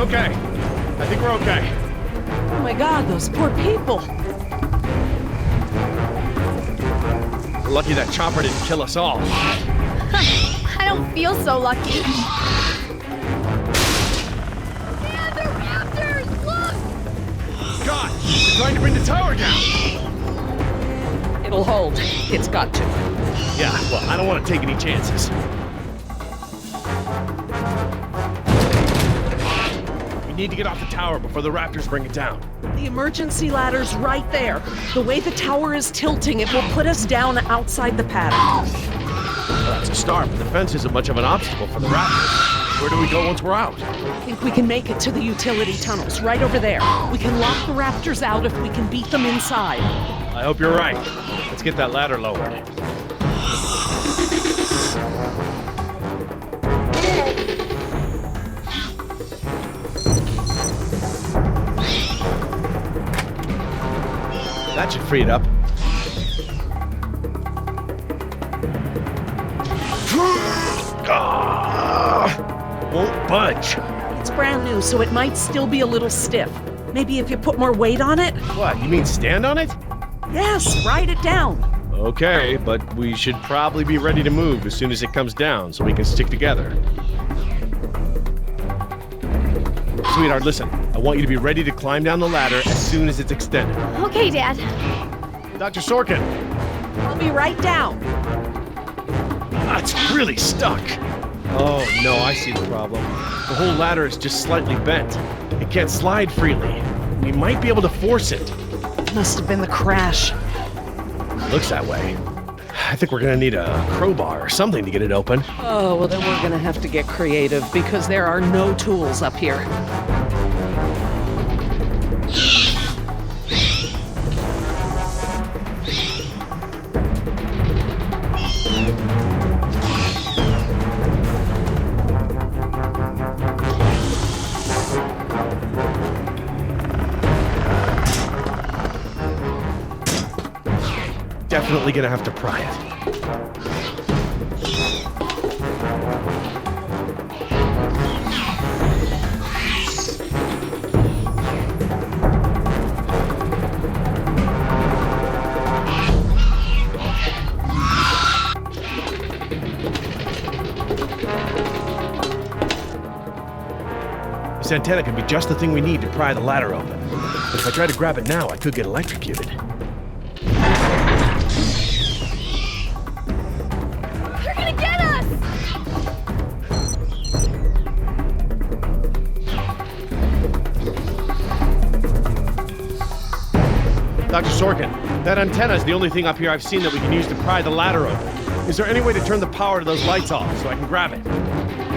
Okay. I think we're okay. Oh my god, those poor people. We're lucky that chopper didn't kill us all. I don't feel so lucky. Man, they're raptors! Look! God, they're trying to bring the tower down. It'll hold. It's got to. Yeah, well, I don't want to take any chances. We need to get off the tower before the raptors bring it down. The emergency ladder's right there. The way the tower is tilting, it will put us down outside the paddock. Well, that's a start, but the fence isn't much of an obstacle for the raptors. Where do we go once we're out? I think we can make it to the utility tunnels, right over there. We can lock the raptors out if we can beat them inside. I hope you're right. Let's get that ladder lowered. That should free it up. Won't budge. It's brand new, so it might still be a little stiff. Maybe if you put more weight on it? What, you mean stand on it? Yes, write it down. Okay, but we should probably be ready to move as soon as it comes down so we can stick together. Sweetheart, listen. I want you to be ready to climb down the ladder as soon as it's extended. Okay, Dad. Dr. Sorkin! I'll be right down. It's really stuck. Oh, no, I see the problem. The whole ladder is just slightly bent. It can't slide freely. We might be able to force it. Must have been the crash. Looks that way. I think we're gonna need a crowbar or something to get it open. Oh, well then we're gonna have to get creative because there are no tools up here. Definitely gonna have to pry it. This antenna could be just the thing we need to pry the ladder open. But if I try to grab it now, I could get electrocuted. Dr. Sorkin, that antenna is the only thing up here I've seen that we can use to pry the ladder open. Is there any way to turn the power to those lights off so I can grab it?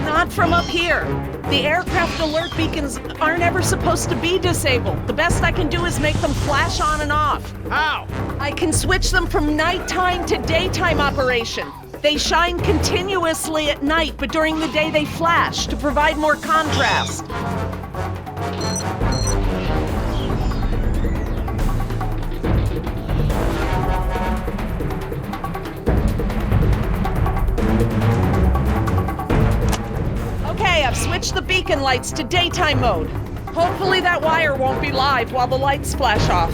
Not from up here. The aircraft alert beacons aren't ever supposed to be disabled. The best I can do is make them flash on and off. How? I can switch them from nighttime to daytime operation. They shine continuously at night, but during the day they flash to provide more contrast. I've switched the beacon lights to daytime mode. Hopefully that wire won't be live while the lights flash off.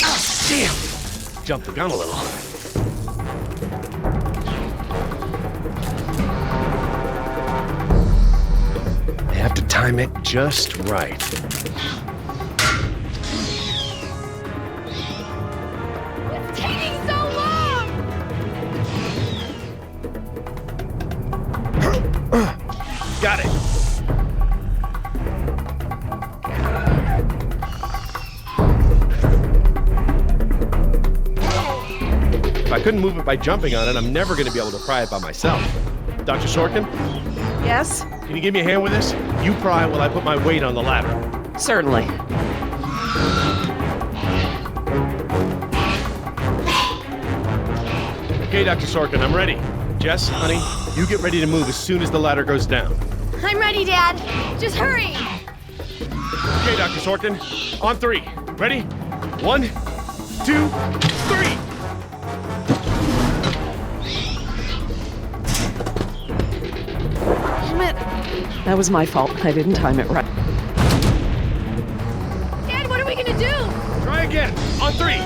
Oh, damn! Jumped the gun a little. I have to time it just right. Got it. If I couldn't move it by jumping on it, I'm never going to be able to pry it by myself. Dr. Sorkin? Yes? Can you give me a hand with this? You pry while I put my weight on the ladder. Certainly. Okay, Dr. Sorkin, I'm ready. Jess, honey, you get ready to move as soon as the ladder goes down. I'm ready, Dad. Just hurry. Okay, Dr. Sorkin. On three. Ready? 1, 2, 3! Damn it. That was my fault. I didn't time it right. Dad, what are we gonna do? Try again. On 3.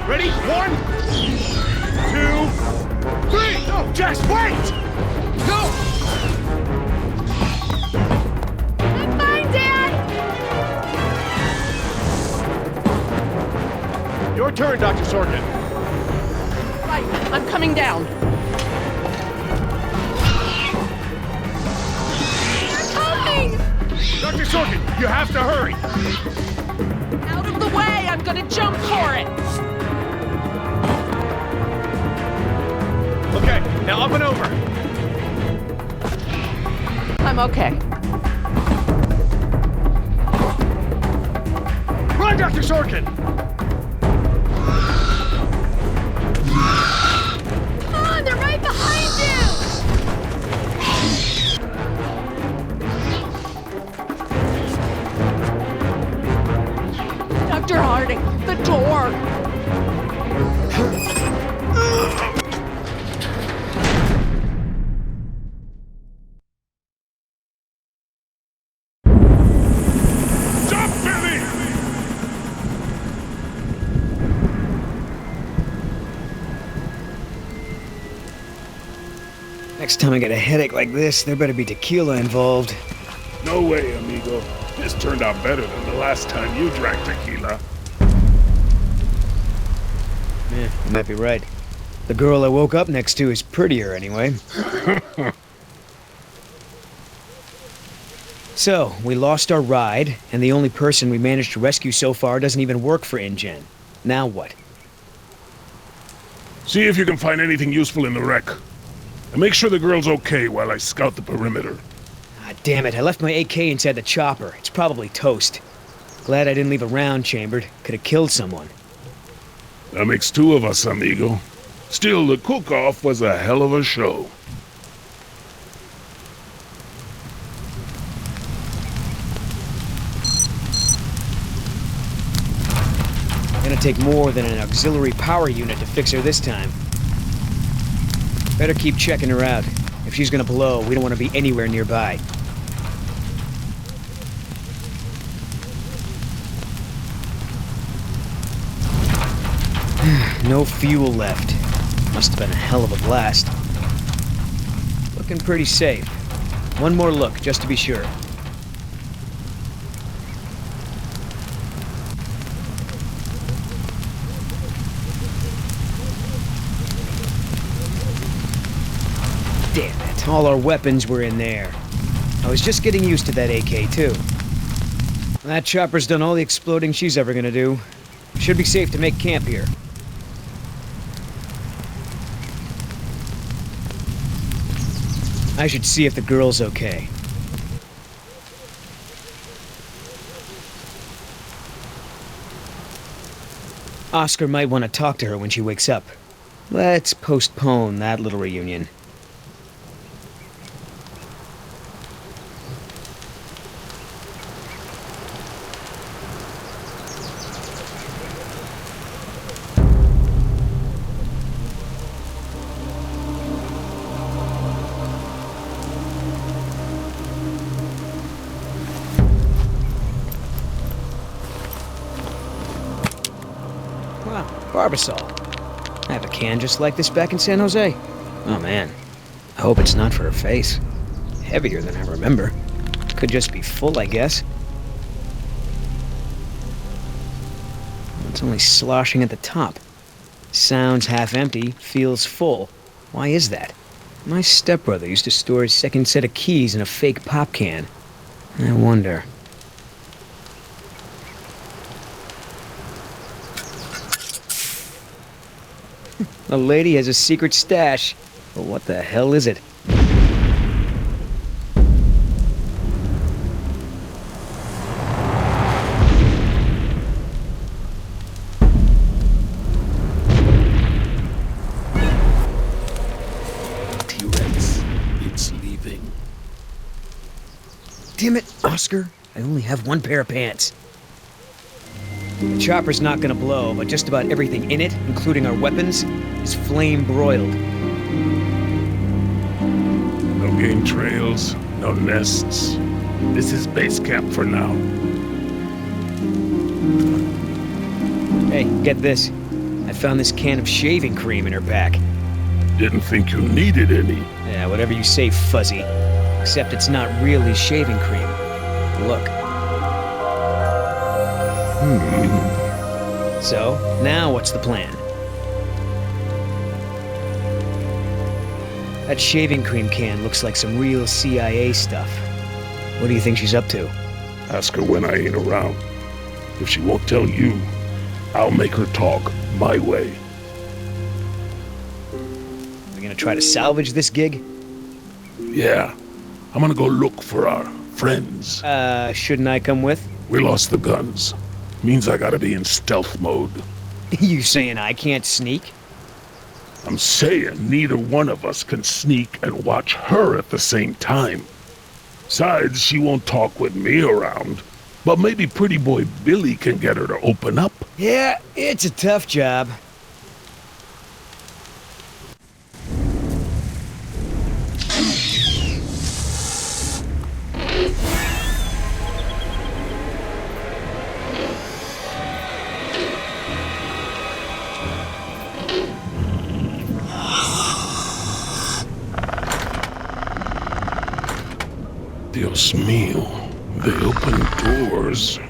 Ready? 1, 2, 3! No, Jess, wait! No! I'm fine, Dad! Your turn, Dr. Sorkin. Right, I'm coming down. They're coming! Dr. Sorkin, you have to hurry. Out of the way! I'm gonna jump for it! Okay, now up and over. I'm okay. Run, Dr. Sorkin! Come on, they're right behind you! Dr. Harding, the door! Stop, Billy! Next time I get a headache like this, there better be tequila involved. No way, amigo. This turned out better than the last time you drank tequila. Yeah, you might be right. The girl I woke up next to is prettier anyway. So, we lost our ride, and the only person we managed to rescue so far doesn't even work for InGen. Now what? See if you can find anything useful in the wreck. And make sure the girl's okay while I scout the perimeter. Ah, damn it, I left my AK inside the chopper. It's probably toast. Glad I didn't leave a round chambered. Could have killed someone. That makes 2 of us, amigo. Still, the cook-off was a hell of a show. Gonna take more than an auxiliary power unit to fix her this time. Better keep checking her out. If she's gonna blow, we don't want to be anywhere nearby. No fuel left. Must have been a hell of a blast. Looking pretty safe. One more look, just to be sure. Damn it, all our weapons were in there. I was just getting used to that AK, too. That chopper's done all the exploding she's ever gonna do. Should be safe to make camp here. I should see if the girl's okay. Oscar might want to talk to her when she wakes up. Let's postpone that little reunion. Wow, Barbasol. I have a can just like this back in San Jose. Oh man, I hope it's not for her face. Heavier than I remember. Could just be full, I guess. It's only sloshing at the top. Sounds half empty, feels full. Why is that? My stepbrother used to store his second set of keys in a fake pop can. I wonder. A lady has a secret stash. But what the hell is it? T-Rex, it's leaving. Damn it, Oscar. I only have one pair of pants. The chopper's not gonna blow, but just about everything in it, including our weapons, is flame broiled. No game trails, no nests. This is base camp for now. Hey, get this. I found this can of shaving cream in her pack. Didn't think you needed any. Yeah, whatever you say, Fuzzy. Except it's not really shaving cream. Look. So, now what's the plan? That shaving cream can looks like some real CIA stuff. What do you think she's up to? Ask her when I ain't around. If she won't tell you, I'll make her talk my way. We gonna try to salvage this gig? Yeah, I'm gonna go look for our friends. Shouldn't I come with? We lost the guns. Means I gotta be in stealth mode. You saying I can't sneak? I'm saying neither one of us can sneak and watch her at the same time. Besides, she won't talk with me around. But maybe pretty boy Billy can get her to open up. Yeah, it's a tough job. Dios mío, they open doors.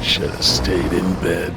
Should have stayed in bed.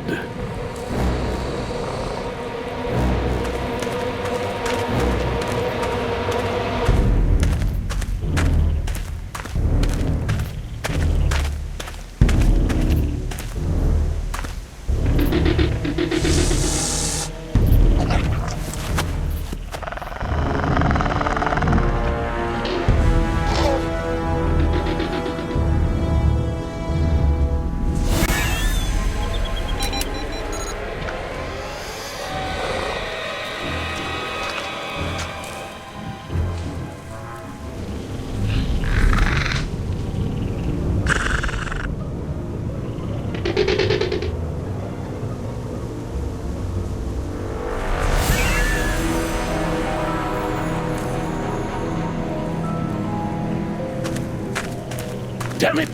Damn it!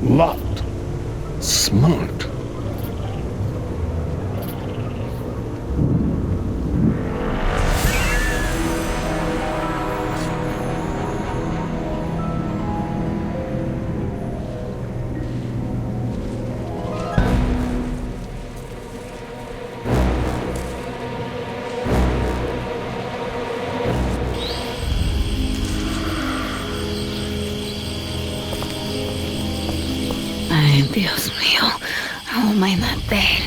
Locked. Smart. Ay, Dios mío. How am I not dead?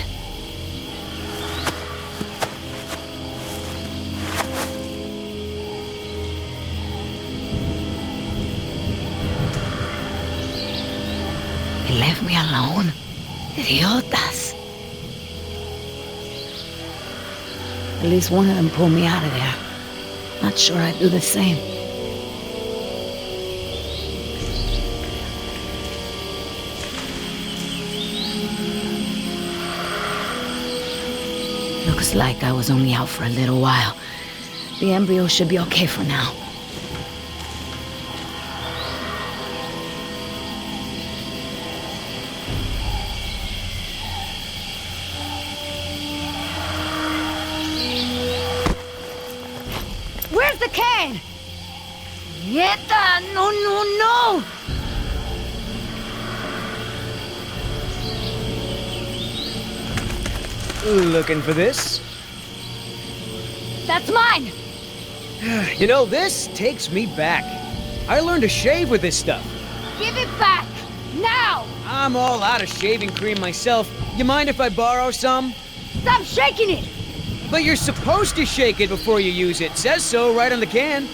He left me alone. Idiotas. At least one of them pulled me out of there. Not sure I'd do the same. Looks like I was only out for a little while. The embryo should be okay for now. the can! Nieta! No, no, no! Looking for this? That's mine! You know, this takes me back. I learned to shave with this stuff. Give it back! Now! I'm all out of shaving cream myself. You mind if I borrow some? Stop shaking it! But you're supposed to shake it before you use it. Says so right on the can.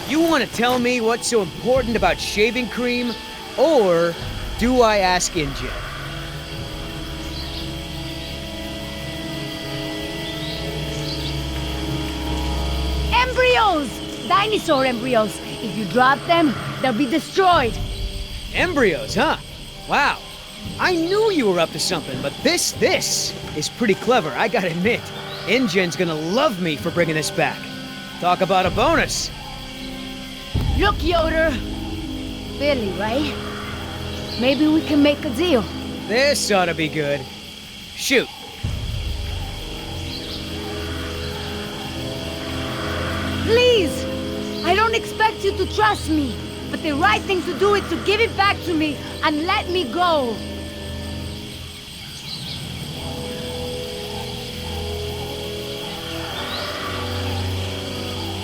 You want to tell me what's so important about shaving cream? Or do I ask InGen? Embryos! Dinosaur embryos. If you drop them, they'll be destroyed. Embryos, huh? Wow. I knew you were up to something, but this is pretty clever, I gotta admit. InGen's gonna love me for bringing this back. Talk about a bonus. Look, Yoder. Billy, right? Maybe we can make a deal. This ought to be good. Shoot. Please! I don't expect you to trust me, but the right thing to do is to give it back to me and let me go.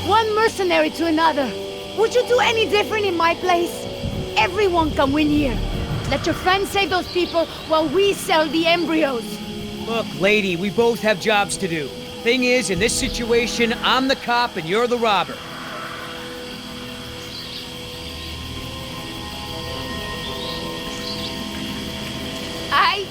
One mercenary to another. Would you do any different in my place? Everyone can win here. Let your friends save those people while we sell the embryos. Look, lady, we both have jobs to do. Thing is, in this situation, I'm the cop and you're the robber. I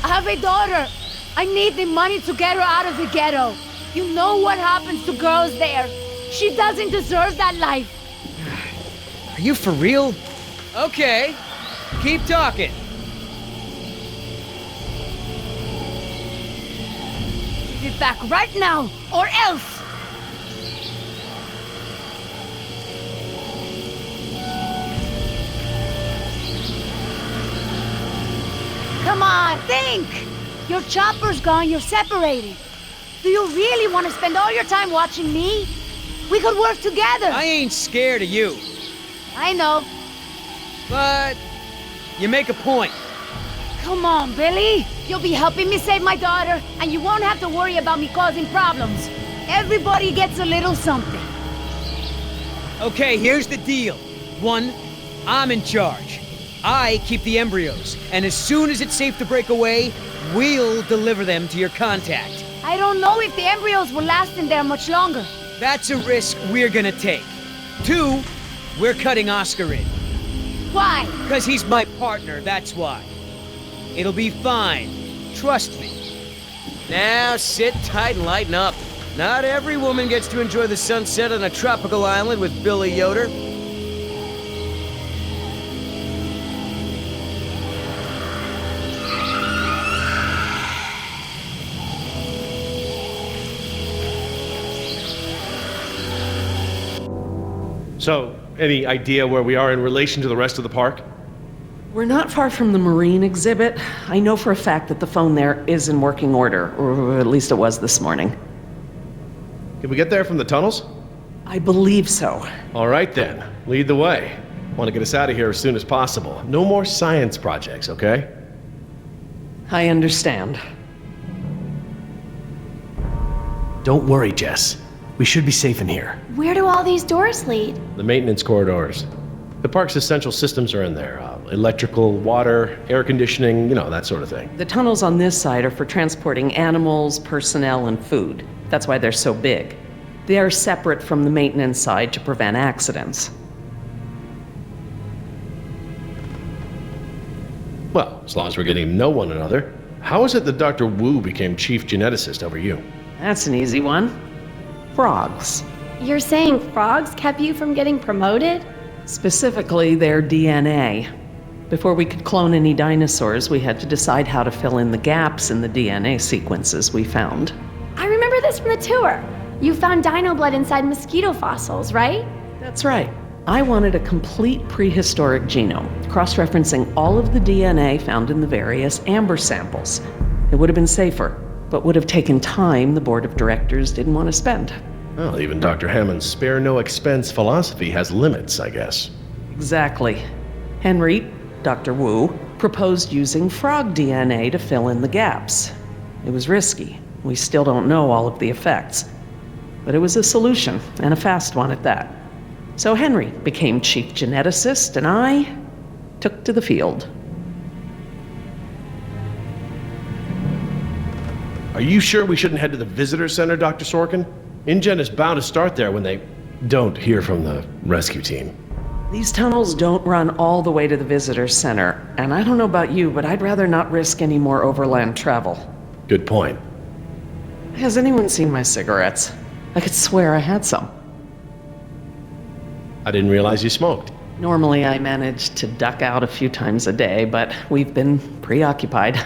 have a daughter. I need the money to get her out of the ghetto. You know what happens to girls there. She doesn't deserve that life. Are you for real? Okay. Keep talking. Give it back right now, or else! Come on, think! Your chopper's gone, you're separated. Do you really want to spend all your time watching me? We could work together. I ain't scared of you. I know. But you make a point. Come on, Billy. You'll be helping me save my daughter, and you won't have to worry about me causing problems. Everybody gets a little something. Okay, here's the deal. 1, I'm in charge. I keep the embryos, and as soon as it's safe to break away, we'll deliver them to your contact. I don't know if the embryos will last in there much longer. That's a risk we're gonna take. 2, we're cutting Oscar in. Why? Because he's my partner, that's why. It'll be fine. Trust me. Now sit tight and lighten up. Not every woman gets to enjoy the sunset on a tropical island with Billy Yoder. So, any idea where we are in relation to the rest of the park? We're not far from the marine exhibit. I know for a fact that the phone there is in working order, or at least it was this morning. Can we get there from the tunnels? I believe so. All right then, lead the way. Want to get us out of here as soon as possible. No more science projects, okay? I understand. Don't worry, Jess. We should be safe in here. Where do all these doors lead? The maintenance corridors. The park's essential systems are in there. Electrical, water, air conditioning, you know, that sort of thing. The tunnels on this side are for transporting animals, personnel, and food. That's why they're so big. They are separate from the maintenance side to prevent accidents. Well, as long as we're getting to know one another. How is it that Dr. Wu became chief geneticist over you? That's an easy one. Frogs. You're saying frogs kept you from getting promoted? Specifically, their DNA. Before we could clone any dinosaurs, we had to decide how to fill in the gaps in the DNA sequences we found. I remember this from the tour. You found dino blood inside mosquito fossils, right? That's right. I wanted a complete prehistoric genome, cross-referencing all of the DNA found in the various amber samples. It would have been safer, but would have taken time the board of directors didn't want to spend. Well, even Dr. Hammond's spare no expense philosophy has limits, I guess. Exactly. Henry, Dr. Wu, proposed using frog DNA to fill in the gaps. It was risky. We still don't know all of the effects. But it was a solution, and a fast one at that. So Henry became chief geneticist, and I took to the field. Are you sure we shouldn't head to the visitor center, Dr. Sorkin? InGen is bound to start there when they don't hear from the rescue team. These tunnels don't run all the way to the visitor center, and I don't know about you, but I'd rather not risk any more overland travel. Good point. Has anyone seen my cigarettes? I could swear I had some. I didn't realize you smoked. Normally I manage to duck out a few times a day, but we've been preoccupied.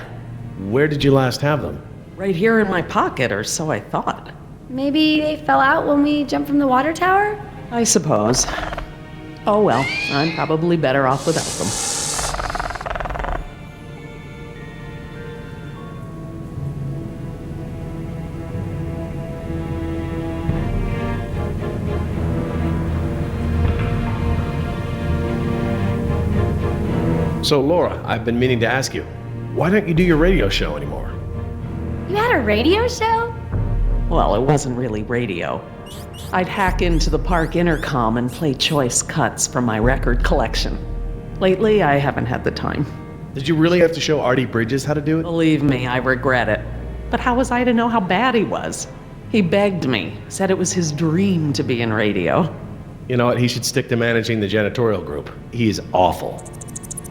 Where did you last have them? Right here in my pocket, or so I thought. Maybe they fell out when we jumped from the water tower? I suppose. Oh well, I'm probably better off without them. So, Laura, I've been meaning to ask you, why don't you do your radio show anymore? You had a radio show? Well, it wasn't really radio. I'd hack into the park intercom and play choice cuts from my record collection. Lately, I haven't had the time. Did you really have to show Artie Bridges how to do it? Believe me, I regret it. But how was I to know how bad he was? He begged me, said it was his dream to be in radio. You know what, he should stick to managing the janitorial group. He is awful.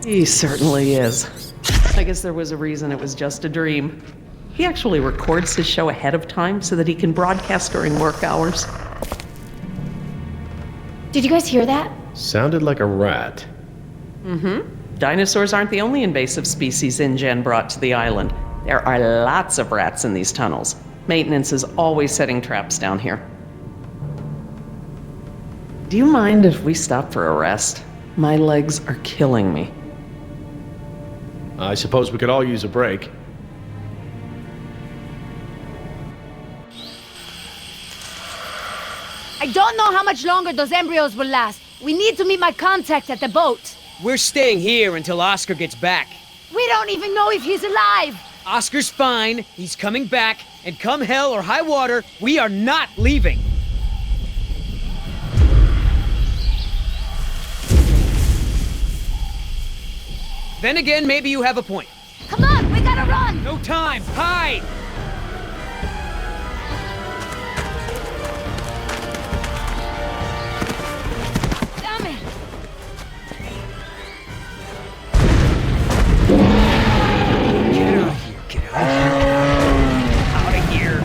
He certainly is. I guess there was a reason it was just a dream. He actually records his show ahead of time so that he can broadcast during work hours. Did you guys hear that? Sounded like a rat. Dinosaurs aren't the only invasive species InGen brought to the island. There are lots of rats in these tunnels. Maintenance is always setting traps down here. Do you mind if we stop for a rest? My legs are killing me. I suppose we could all use a break. I don't know how much longer those embryos will last. We need to meet my contact at the boat. We're staying here until Oscar gets back. We don't even know if he's alive. Oscar's fine, he's coming back, and come hell or high water, we are not leaving. Then again, maybe you have a point. Come on, we gotta run. No time, hide! Damn it. Get out of here, get out of here.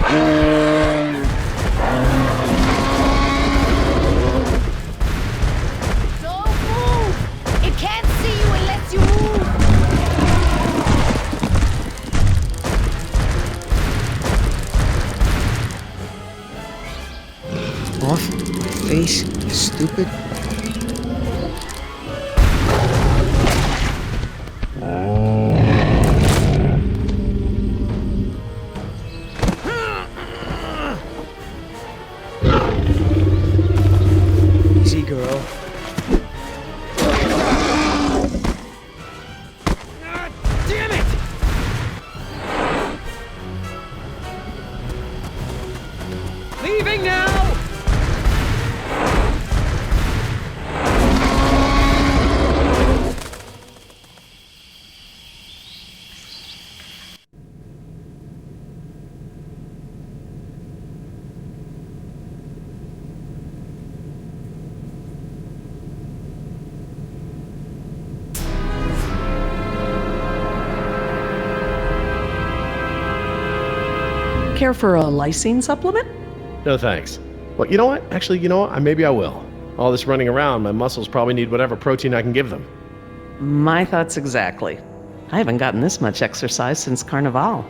Out of here. Don't move. It can't see you unless you move. Off, face, stupid. Easy, girl. Ah, damn it! Leaving now! Care for a lysine supplement? No thanks. Well, you know what? Actually, you know what? Maybe I will. All this running around, my muscles probably need whatever protein I can give them. My thoughts exactly. I haven't gotten this much exercise since Carnival.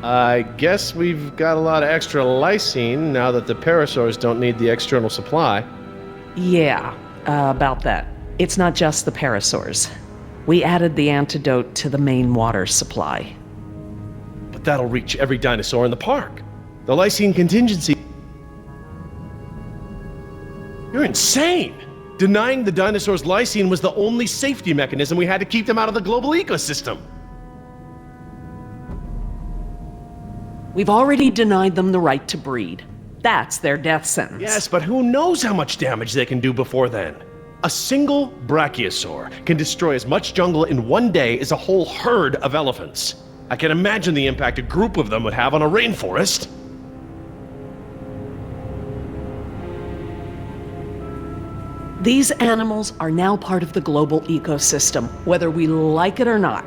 I guess we've got a lot of extra lysine now that the parasaurs don't need the external supply. Yeah, about that. It's not just the parasaurs. We added the antidote to the main water supply. But that'll reach every dinosaur in the park. The lysine contingency... You're insane! Denying the dinosaurs lysine was the only safety mechanism we had to keep them out of the global ecosystem. We've already denied them the right to breed. That's their death sentence. Yes, but who knows how much damage they can do before then? A single brachiosaur can destroy as much jungle in one day as a whole herd of elephants. I can imagine the impact a group of them would have on a rainforest. These animals are now part of the global ecosystem, whether we like it or not.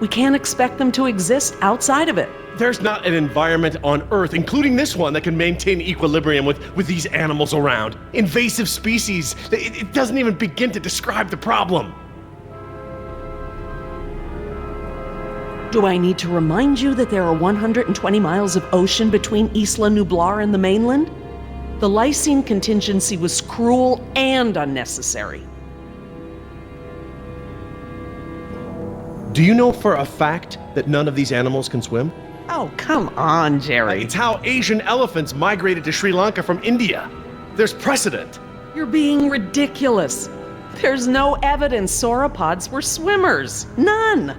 We can't expect them to exist outside of it. There's not an environment on Earth, including this one, that can maintain equilibrium with these animals around. Invasive species. It doesn't even begin to describe the problem. Do I need to remind you that there are 120 miles of ocean between Isla Nublar and the mainland? The lysine contingency was cruel and unnecessary. Do you know for a fact that none of these animals can swim? Oh, come on, Gerry. It's how Asian elephants migrated to Sri Lanka from India. There's precedent. You're being ridiculous. There's no evidence sauropods were swimmers. None.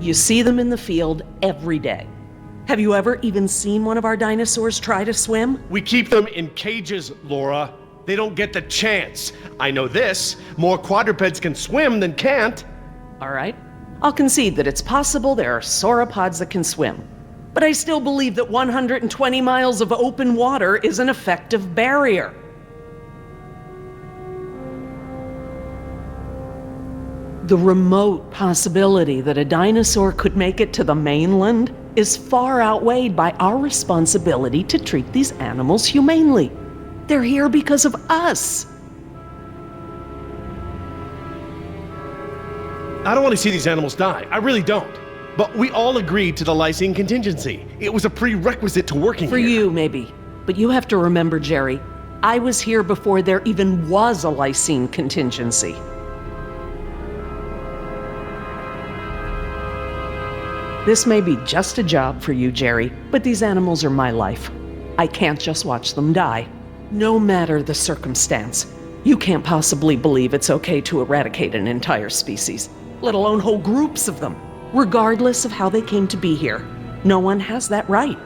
You see them in the field every day. Have you ever even seen one of our dinosaurs try to swim? We keep them in cages, Laura. They don't get the chance. I know this. More quadrupeds can swim than can't. All right. I'll concede that it's possible there are sauropods that can swim. But I still believe that 120 miles of open water is an effective barrier. The remote possibility that a dinosaur could make it to the mainland is far outweighed by our responsibility to treat these animals humanely. They're here because of us. I don't want to see these animals die. I really don't. But we all agreed to the lysine contingency. It was a prerequisite to working For here. you, maybe. But you have to remember, Gerry, I was here before there even was a lysine contingency. This may be just a job for you, Gerry, but these animals are my life. I can't just watch them die. No matter the circumstance, you can't possibly believe it's okay to eradicate an entire species, let alone whole groups of them, regardless of how they came to be here. No one has that right.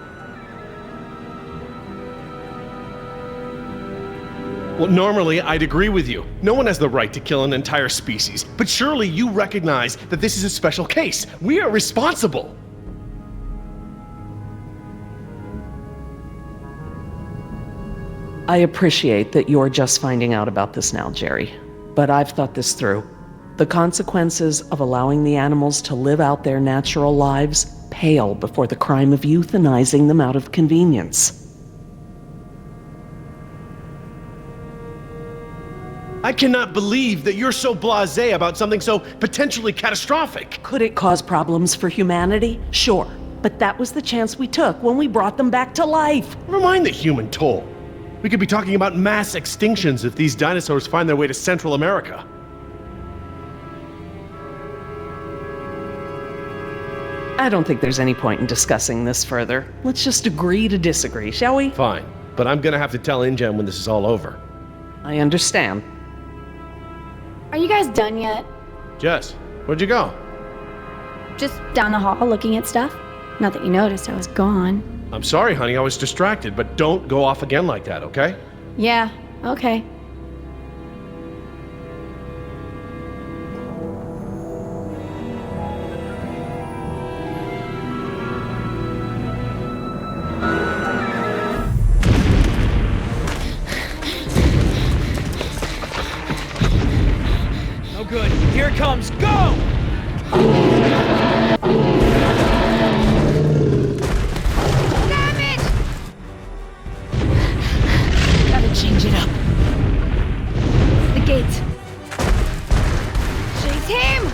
Well, normally I'd agree with you. No one has the right to kill an entire species. But surely you recognize that this is a special case. We are responsible. I appreciate that you're just finding out about this now, Gerry. But I've thought this through. The consequences of allowing the animals to live out their natural lives pale before the crime of euthanizing them out of convenience. I cannot believe that you're so blasé about something so potentially catastrophic. Could it cause problems for humanity? Sure. But that was the chance we took when we brought them back to life. Never mind the human toll. We could be talking about mass extinctions if these dinosaurs find their way to Central America. I don't think there's any point in discussing this further. Let's just agree to disagree, shall we? Fine, but I'm gonna have to tell InGen when this is all over. I understand. Are you guys done yet? Jess, where'd you go? Just down the hall looking at stuff? Not that you noticed I was gone. I'm sorry, honey, I was distracted, but don't go off again like that, okay? Yeah, okay. No good. Here it comes. Go! Change it up. The gate. Chase him!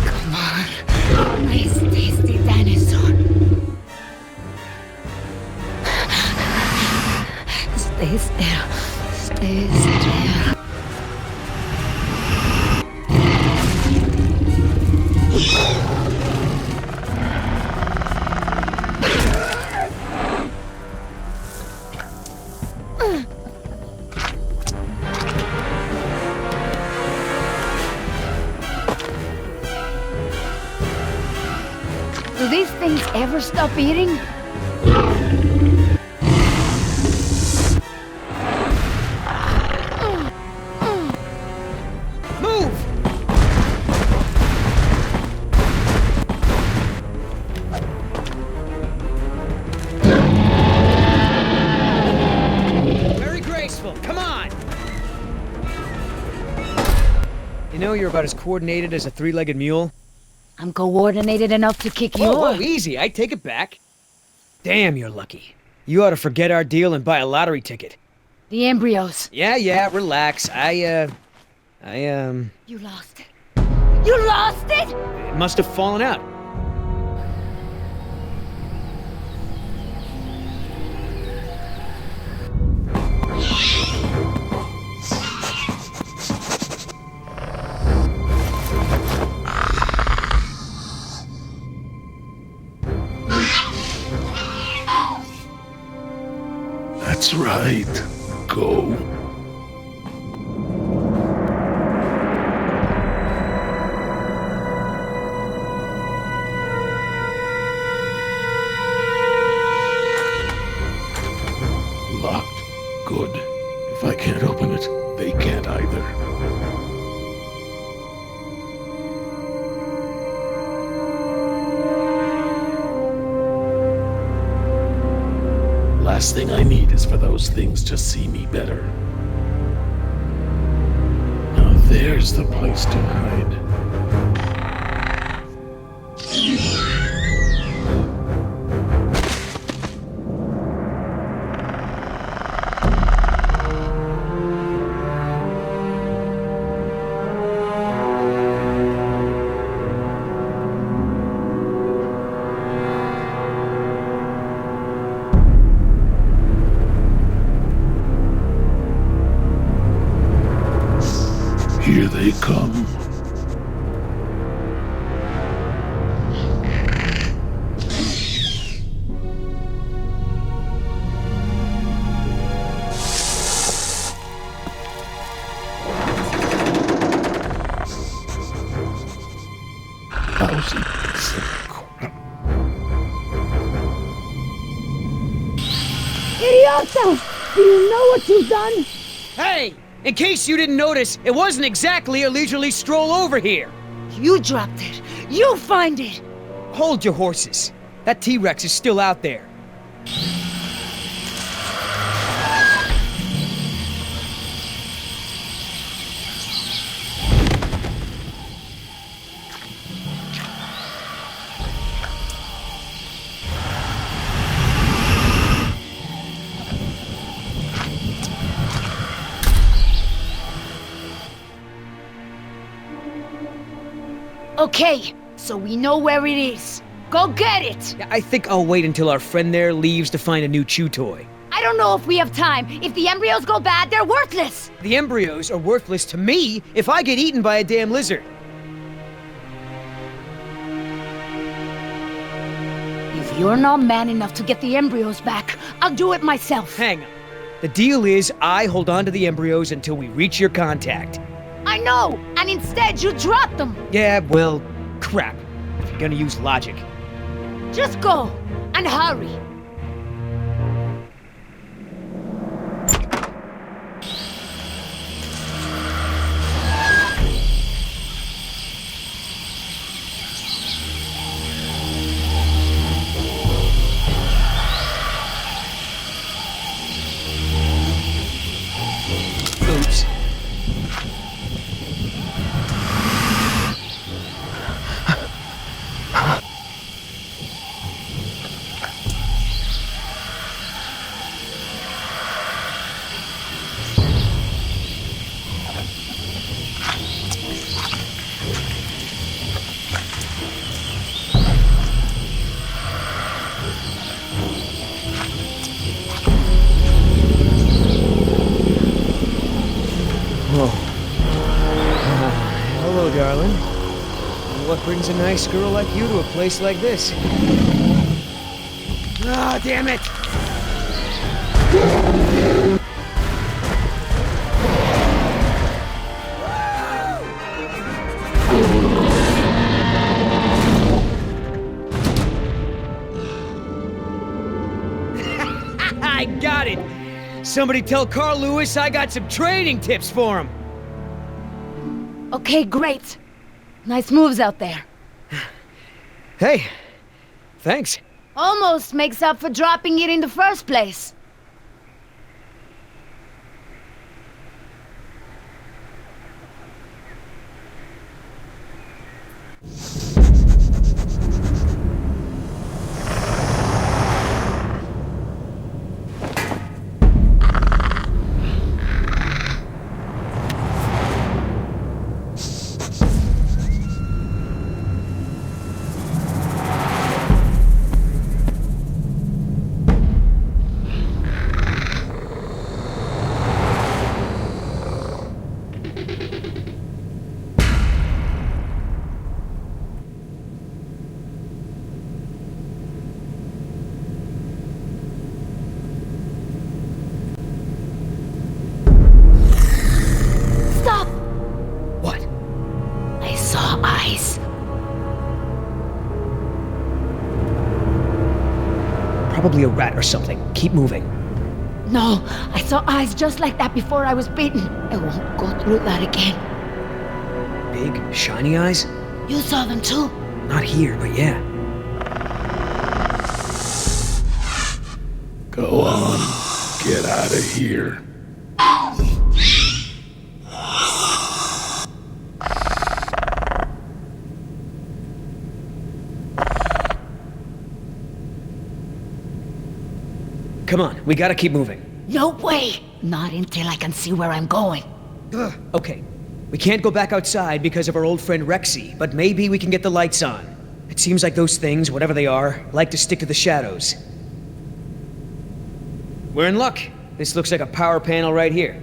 Come on. Stay still. Stay still. Do these things ever stop eating? You know you're about as coordinated as a three-legged mule? I'm coordinated enough to kick you Whoa, off. easy. I take it back. Damn, you're lucky. You ought to forget our deal and buy a lottery ticket. The embryos. Yeah, relax. You lost it. You lost it? It must have fallen out. That's right. Go. Locked. Good. If I can't open it, they can't either. Last thing I need is for those things to see me better. Now there's the place to hide. Here they come. Idiota! Do you know what you've done? Hey! In case you didn't notice, it wasn't exactly a leisurely stroll over here. You dropped it. You find it. Hold your horses. That T-Rex is still out there. Okay, so we know where it is. Go get it! I think I'll wait until our friend there leaves to find a new chew toy. I don't know if we have time. If the embryos go bad, they're worthless! The embryos are worthless to me if I get eaten by a damn lizard. If you're not man enough to get the embryos back, I'll do it myself. Hang on. The deal is I hold on to the embryos until we reach your contact. I know! And instead you drop them! Yeah, well, crap. If you're gonna use logic. Just go! And hurry! Oops. brings a nice girl like you to a place like this? Ah, damn it! I got it! Somebody tell Carl Lewis I got some trading tips for him! Okay, great. Nice moves out there. Hey, thanks. Almost makes up for dropping it in the first place. Probably a rat or something. Keep moving. No, I saw eyes just like that before I was bitten. I won't go through that again. Big, shiny eyes? You saw them too? Not here, but yeah. Go on. Get out of here. Come on, we gotta keep moving. No way! Not until I can see where I'm going. Okay, we can't go back outside because of our old friend Rexy, but maybe we can get the lights on. It seems like those things, whatever they are, like to stick to the shadows. We're in luck. This looks like a power panel right here.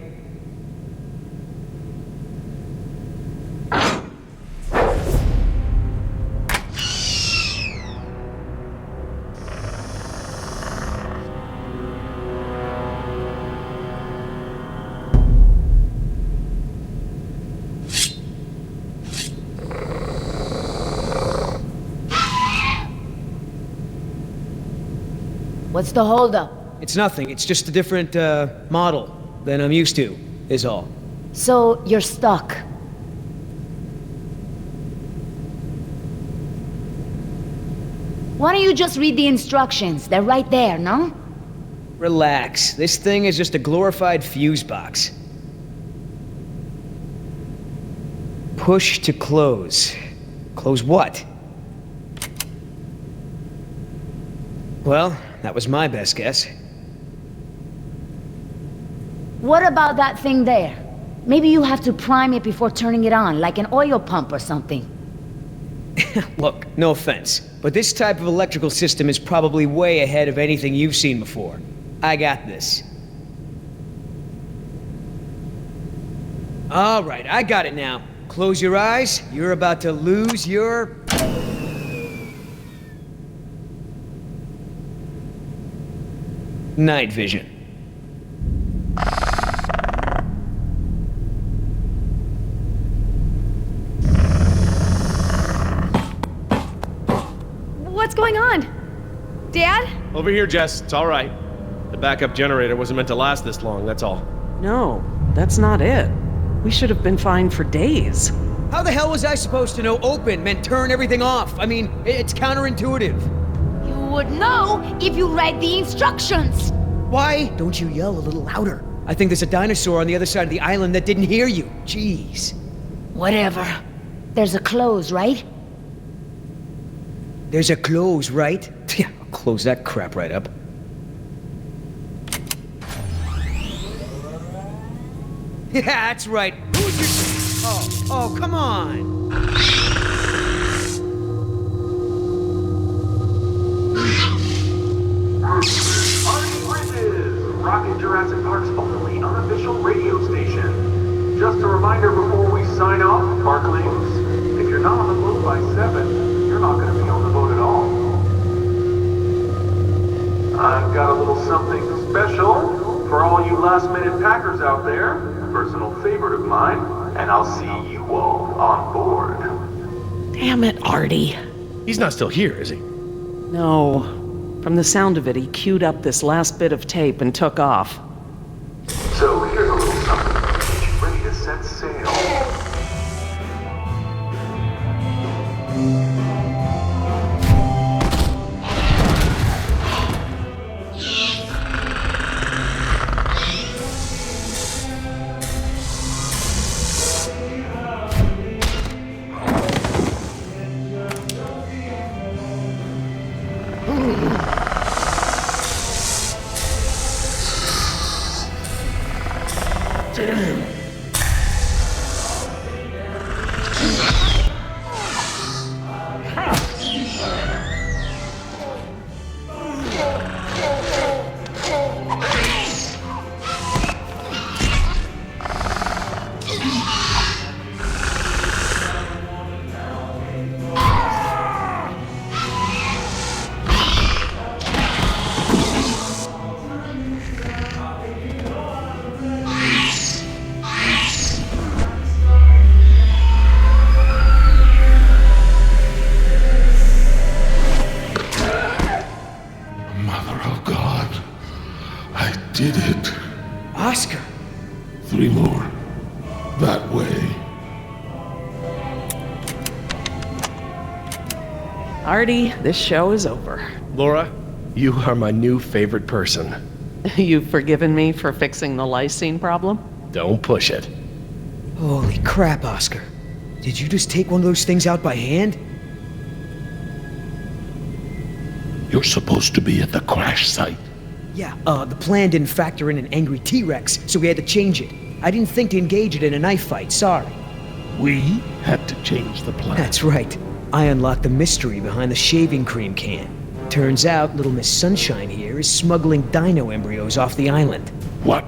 What's the holdup? It's nothing. It's just a different, model than I'm used to, is all. So, you're stuck. Why don't you just read the instructions? They're right there, no? Relax. This thing is just a glorified fuse box. Push to close. Close what? Well, that was my best guess. What about that thing there? Maybe you have to prime it before turning it on, like an oil pump or something. Look, no offense, but this type of electrical system is probably way ahead of anything you've seen before. I got this. All right, I got it now. Close your eyes. You're about to lose your... night vision. What's going on? Dad? Over here, Jess. It's all right. The backup generator wasn't meant to last this long, that's all. No, that's not it. We should have been fine for days. How the hell was I supposed to know open meant turn everything off? I mean, it's counterintuitive. You would know if you read the instructions. Why don't you yell a little louder? I think there's a dinosaur on the other side of the island that didn't hear you. Jeez. Whatever. There's a close, right? There's a close, right? Yeah, I'll close that crap right up. Yeah, that's right. Who's your... Oh, come on. Rockin' Jurassic Park's only unofficial radio station. Just a reminder before we sign off, Parklings, if you're you're not on the boat by 7, you're not going to be on the boat at all. I've got a little something special for all you last-minute packers out there. A personal favorite of mine. And I'll see you all on board. Damn it, Artie. He's not still here, is he? No. From the sound of it, he queued up this last bit of tape and took off. So here's a little something to get you ready to set sail. Did it. Oscar! 3 more. That way. Artie, this show is over. Laura, you are my new favorite person. You've forgiven me for fixing the lysine problem? Don't push it. Holy crap, Oscar. Did you just take one of those things out by hand? You're supposed to be at the crash site. Yeah, the plan didn't factor in an angry T-Rex, so we had to change it. I didn't think to engage it in a knife fight, sorry. We had to change the plan. That's right. I unlocked the mystery behind the shaving cream can. Turns out Little Miss Sunshine here is smuggling dino embryos off the island. What?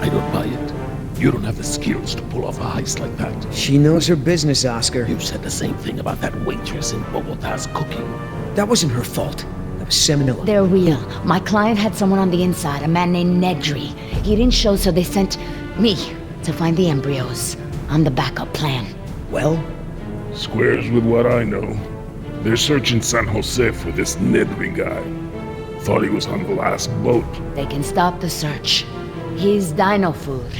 I don't buy it. You don't have the skills to pull off a heist like that. She knows her business, Oscar. You said the same thing about that waitress in Bogota's cooking. That wasn't her fault. That was Seminilla. They're real. My client had someone on the inside, a man named Nedry. He didn't show, so they sent me to find the embryos. I'm the backup plan. Well? Squares with what I know. They're searching San Jose for this Nedry guy. Thought he was on the last boat. They can stop the search. He's dino food.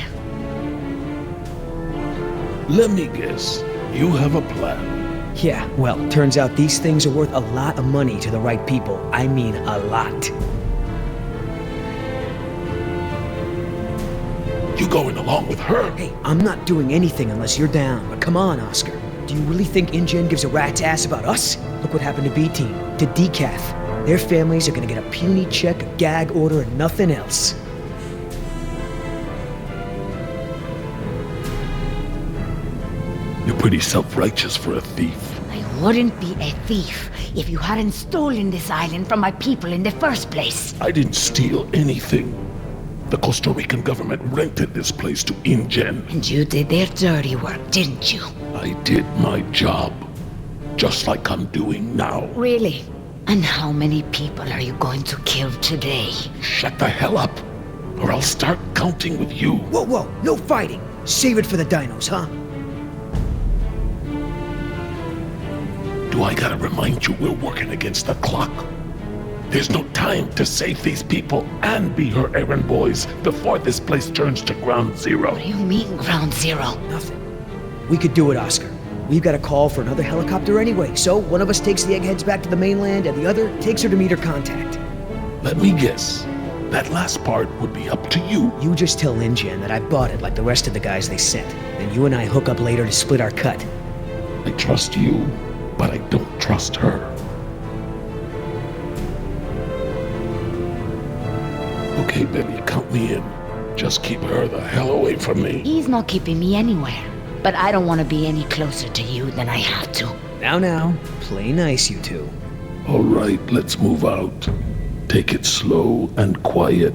Let me guess. You have a plan. Yeah, well, turns out these things are worth a lot of money to the right people. I mean, a lot. You going along with her? Hey, I'm not doing anything unless you're down. But come on, Oscar. Do you really think InGen gives a rat's ass about us? Look what happened to B-Team, to Decaf. Their families are gonna get a puny check, a gag order, and nothing else. You're pretty self-righteous for a thief. I wouldn't be a thief if you hadn't stolen this island from my people in the first place. I didn't steal anything. The Costa Rican government rented this place to InGen. And you did their dirty work, didn't you? I did my job. Just like I'm doing now. Really? And how many people are you going to kill today? Shut the hell up, or I'll start counting with you. Whoa, whoa, no fighting. Save it for the dinos, huh? Do I gotta remind you we're working against the clock? There's no time to save these people and be her errand boys before this place turns to ground zero. What do you mean, ground zero? Nothing. We could do it, Oscar. We've got a call for another helicopter anyway, so one of us takes the eggheads back to the mainland and the other takes her to meet her contact. Let me guess. That last part would be up to you. You just tell InGen that I bought it like the rest of the guys they sent. Then you and I hook up later to split our cut. I trust you, but I don't trust her. Okay, baby, count me in. Just keep her the hell away from me. He's not keeping me anywhere. But I don't want to be any closer to you than I have to. Now, play nice, you two. All right, let's move out. Take it slow and quiet.